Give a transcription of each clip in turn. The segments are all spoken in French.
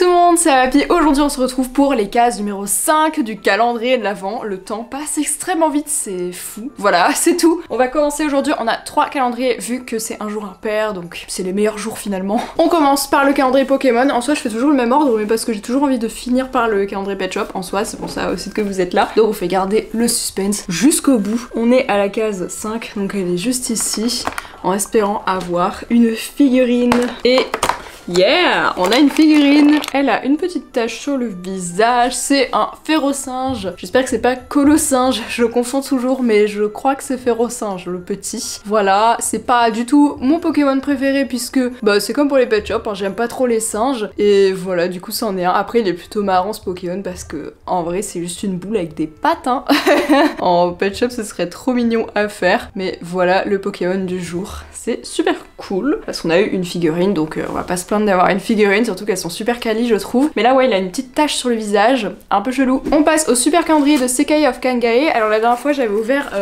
tout le monde, c'est Happy. Aujourd'hui on se retrouve pour les cases numéro 5 du calendrier de l'Avent. Le temps passe extrêmement vite, c'est fou. Voilà, c'est tout. On va commencer aujourd'hui, on a 3 calendriers vu que c'est un jour impair, donc c'est les meilleurs jours finalement. On commence par le calendrier Pokémon. En soi je fais toujours le même ordre, mais parce que j'ai toujours envie de finir par le calendrier Pet Shop. En soi c'est pour ça aussi que vous êtes là. Donc on fait garder le suspense jusqu'au bout. On est à la case 5, donc elle est juste ici, en espérant avoir une figurine. Et yeah, on a une figurine. Elle a une petite tache sur le visage. C'est un Férosinge. J'espère que c'est pas Colosinge. Je confonds toujours, mais je crois que c'est Férosinge, le petit. Voilà, c'est pas du tout mon Pokémon préféré puisque bah c'est comme pour les Pet Shop, hein, j'aime pas trop les singes. Et voilà, du coup ça en est un. Après il est plutôt marrant ce Pokémon parce que en vrai c'est juste une boule avec des pattes. Hein. En Pet Shop ce serait trop mignon à faire. Mais voilà le Pokémon du jour. C'est super cool parce qu'on a eu une figurine, donc on va pas se plaindre d'avoir une figurine, surtout qu'elles sont super quali je trouve. Mais là ouais il a une petite tache sur le visage, un peu chelou. On passe au super calendrier de Sekai of Kangae. Alors la dernière fois j'avais ouvert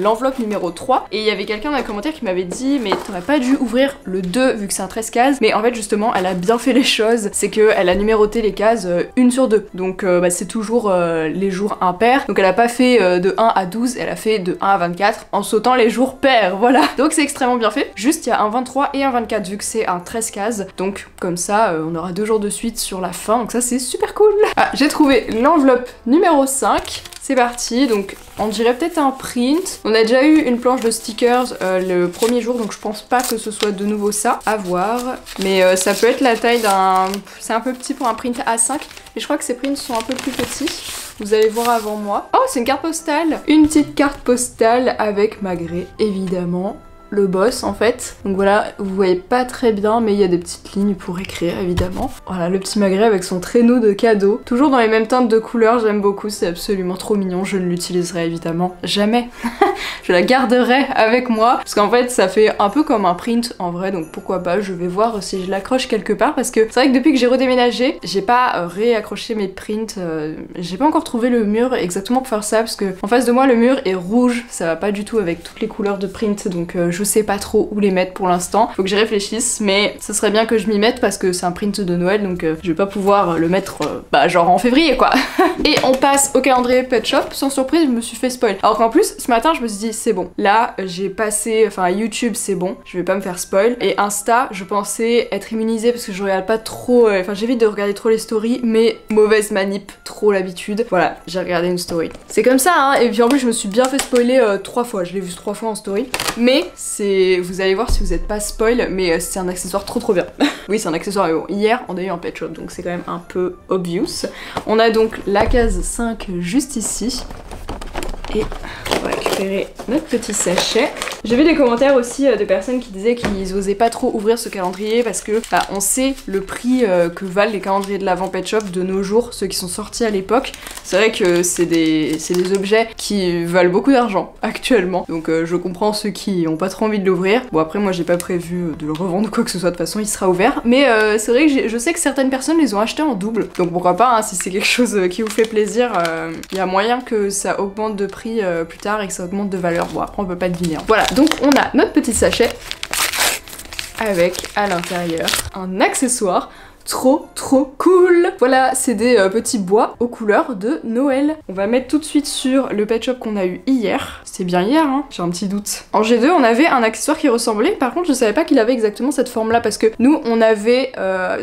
l'enveloppe numéro 3 et il y avait quelqu'un dans les commentaires qui m'avait dit mais t'aurais pas dû ouvrir le 2 vu que c'est un 13 cases. Mais en fait justement elle a bien fait les choses, c'est qu'elle a numéroté les cases 1 sur 2. Donc bah, c'est toujours les jours impairs. Donc elle a pas fait de 1 à 12, elle a fait de 1 à 24 en sautant les jours pairs, voilà. Donc c'est extrêmement bien fait. Juste il y a un 23 et un 24 vu que c'est un 13 cases. Donc comme ça on aura 2 jours de suite sur la fin, donc ça c'est super cool. Ah, j'ai trouvé l'enveloppe numéro 5. C'est parti, donc on dirait peut-être un print. On a déjà eu une planche de stickers le premier jour, donc je pense pas que ce soit de nouveau ça. À voir. Mais ça peut être la taille d'un... C'est un peu petit pour un print A5. Et je crois que ces prints sont un peu plus petits. Vous allez voir avant moi. Oh, c'est une carte postale. Une petite carte postale avec Magré, évidemment. Le boss en fait. Donc voilà, vous voyez pas très bien mais il y a des petites lignes pour écrire évidemment. Voilà le petit Magré avec son traîneau de cadeaux. Toujours dans les mêmes teintes de couleurs, j'aime beaucoup, c'est absolument trop mignon. Je ne l'utiliserai évidemment jamais. Je la garderai avec moi parce qu'en fait ça fait un peu comme un print en vrai, donc pourquoi pas, je vais voir si je l'accroche quelque part parce que c'est vrai que depuis que j'ai redéménagé, j'ai pas réaccroché mes prints, j'ai pas encore trouvé le mur exactement pour faire ça parce que en face de moi le mur est rouge, ça va pas du tout avec toutes les couleurs de print, donc je sais pas trop où les mettre pour l'instant. Faut que j'y réfléchisse, mais ce serait bien que je m'y mette parce que c'est un print de Noël, donc je vais pas pouvoir le mettre bah genre en février quoi. Et on passe au calendrier Pet Shop. Sans surprise, je me suis fait spoil. Alors qu'en plus, ce matin, je me suis dit c'est bon. Là, j'ai passé, enfin YouTube c'est bon, je vais pas me faire spoil. Et Insta, je pensais être immunisée parce que je regarde pas trop, enfin j'évite de regarder trop les stories, mais mauvaise manip, trop l'habitude. Voilà, j'ai regardé une story. C'est comme ça, hein. Et puis en plus, je me suis bien fait spoiler 3 fois. Je l'ai vu 3 fois en story. Mais vous allez voir si vous êtes pas spoil, mais c'est un accessoire trop bien. Oui, c'est un accessoire, mais bon, hier on a eu un Pet Shop, donc c'est quand même un peu obvious. On a donc la case 5 juste ici. Et on va récupérer notre petit sachet. J'ai vu des commentaires aussi de personnes qui disaient qu'ils osaient pas trop ouvrir ce calendrier parce que bah, on sait le prix que valent les calendriers de l'Avent Pet Shop de nos jours, ceux qui sont sortis à l'époque. C'est vrai que c'est des objets qui valent beaucoup d'argent actuellement, donc je comprends ceux qui ont pas trop envie de l'ouvrir. Bon après moi j'ai pas prévu de le revendre ou quoi que ce soit, de toute façon il sera ouvert, mais c'est vrai que je sais que certaines personnes les ont achetés en double, donc pourquoi pas, hein, si c'est quelque chose qui vous fait plaisir, il y a moyen que ça augmente de prix plus tard et que ça augmente de valeur. Bon après on peut pas deviner. Hein. Voilà, donc on a notre petit sachet avec à l'intérieur un accessoire trop cool. Voilà, c'est des petits bois aux couleurs de Noël. On va mettre tout de suite sur le Pet Shop qu'on a eu hier. C'était bien hier, hein, j'ai un petit doute. En G2, on avait un accessoire qui ressemblait. Par contre, je savais pas qu'il avait exactement cette forme-là parce que nous, on avait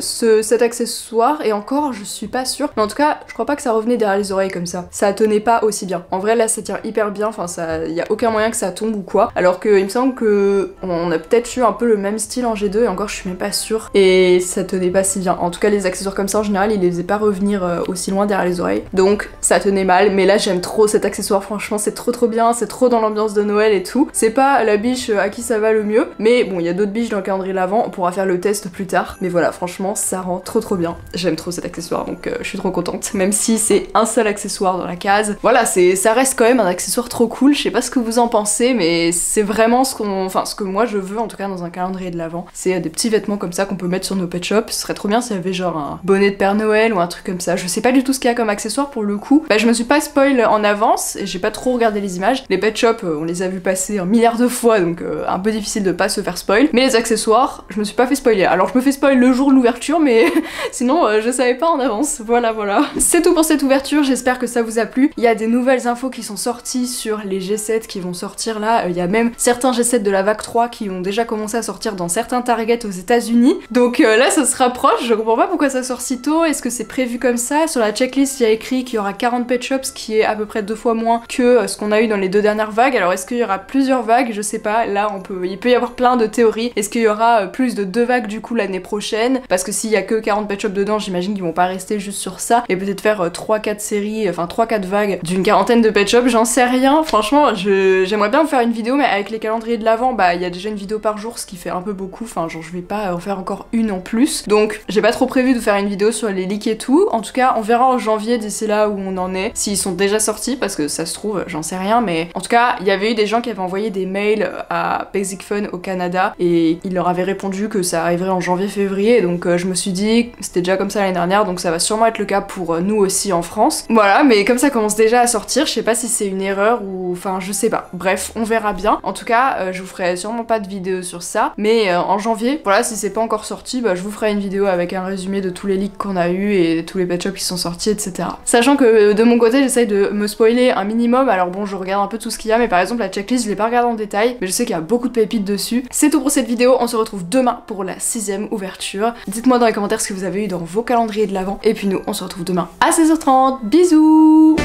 cet accessoire et encore, je suis pas sûre. Mais en tout cas, je crois pas que ça revenait derrière les oreilles comme ça. Ça tenait pas aussi bien. En vrai, là, ça tient hyper bien. Enfin, y a aucun moyen que ça tombe ou quoi. Alors que il me semble que on a peut-être eu un peu le même style en G2 et encore, je suis même pas sûre. Et ça tenait pas si bien. En tout cas, les accessoires comme ça en général, ils les faisaient pas revenir aussi loin derrière les oreilles. Donc ça tenait mal, mais là j'aime trop cet accessoire, franchement c'est trop bien, c'est trop dans l'ambiance de Noël et tout. C'est pas la biche à qui ça va le mieux, mais bon, il y a d'autres biches dans le calendrier de l'Avent, on pourra faire le test plus tard. Mais voilà, franchement, ça rend trop bien. J'aime trop cet accessoire, donc je suis trop contente. Même si c'est un seul accessoire dans la case. Voilà, ça reste quand même un accessoire trop cool. Je sais pas ce que vous en pensez, mais c'est vraiment ce que moi je veux en tout cas dans un calendrier de l'Avent. C'est des petits vêtements comme ça qu'on peut mettre sur nos Pet Shop. Ce serait trop bien bien s'il y avait genre un bonnet de Père Noël ou un truc comme ça. Je sais pas du tout ce qu'il y a comme accessoire pour le coup. Bah je me suis pas spoil en avance et j'ai pas trop regardé les images. Les pet shops on les a vus passer un milliard de fois donc un peu difficile de pas se faire spoil. Mais les accessoires je me suis pas fait spoiler. Alors je me fais spoil le jour de l'ouverture mais sinon je savais pas en avance. Voilà. C'est tout pour cette ouverture, j'espère que ça vous a plu. Il y a des nouvelles infos qui sont sorties sur les G7 qui vont sortir là. Il y a même certains G7 de la vague 3 qui ont déjà commencé à sortir dans certains Target aux États-Unis. Donc là ça se rapproche, je comprends pas pourquoi ça sort si tôt. Est-ce que c'est prévu comme ça? Sur la checklist il y a écrit qu'il y aura 40 pet shops, qui est à peu près 2 fois moins que ce qu'on a eu dans les 2 dernières vagues. Alors est-ce qu'il y aura plusieurs vagues? Je sais pas, là il peut y avoir plein de théories. Est-ce qu'il y aura plus de 2 vagues du coup l'année prochaine? Parce que s'il y a que 40 pet shops dedans, j'imagine qu'ils vont pas rester juste sur ça et peut-être faire 3-4 séries, enfin 3-4 vagues d'une quarantaine de pet shops, j'en sais rien. Franchement, j'aimerais bien vous faire une vidéo, mais avec les calendriers de l'avant, bah il y a déjà une vidéo par jour, ce qui fait un peu beaucoup. Enfin, genre je vais pas en faire encore une en plus. Donc j'ai pas trop prévu de faire une vidéo sur les leaks et tout. En tout cas, on verra en janvier d'ici là où on en est, s'ils sont déjà sortis, parce que ça se trouve, j'en sais rien. Mais en tout cas, il y avait eu des gens qui avaient envoyé des mails à Basic Fun au Canada et ils leur avaient répondu que ça arriverait en janvier-février. Donc je me suis dit, c'était déjà comme ça l'année dernière, donc ça va sûrement être le cas pour nous aussi en France. Voilà, mais comme ça commence déjà à sortir, je sais pas si c'est une erreur ou... Enfin, je sais pas. Bref, on verra bien. En tout cas, je vous ferai sûrement pas de vidéo sur ça, mais en janvier, voilà, si c'est pas encore sorti, bah je vous ferai une vidéo avec un résumé de tous les leaks qu'on a eu et tous les pet shops qui sont sortis, etc. Sachant que de mon côté, j'essaye de me spoiler un minimum. Alors bon, je regarde un peu tout ce qu'il y a, mais par exemple la checklist, je l'ai pas regardée en détail, mais je sais qu'il y a beaucoup de pépites dessus. C'est tout pour cette vidéo, on se retrouve demain pour la 6ème ouverture. Dites-moi dans les commentaires ce que vous avez eu dans vos calendriers de l'avant, et puis nous, on se retrouve demain à 16h30. Bisous!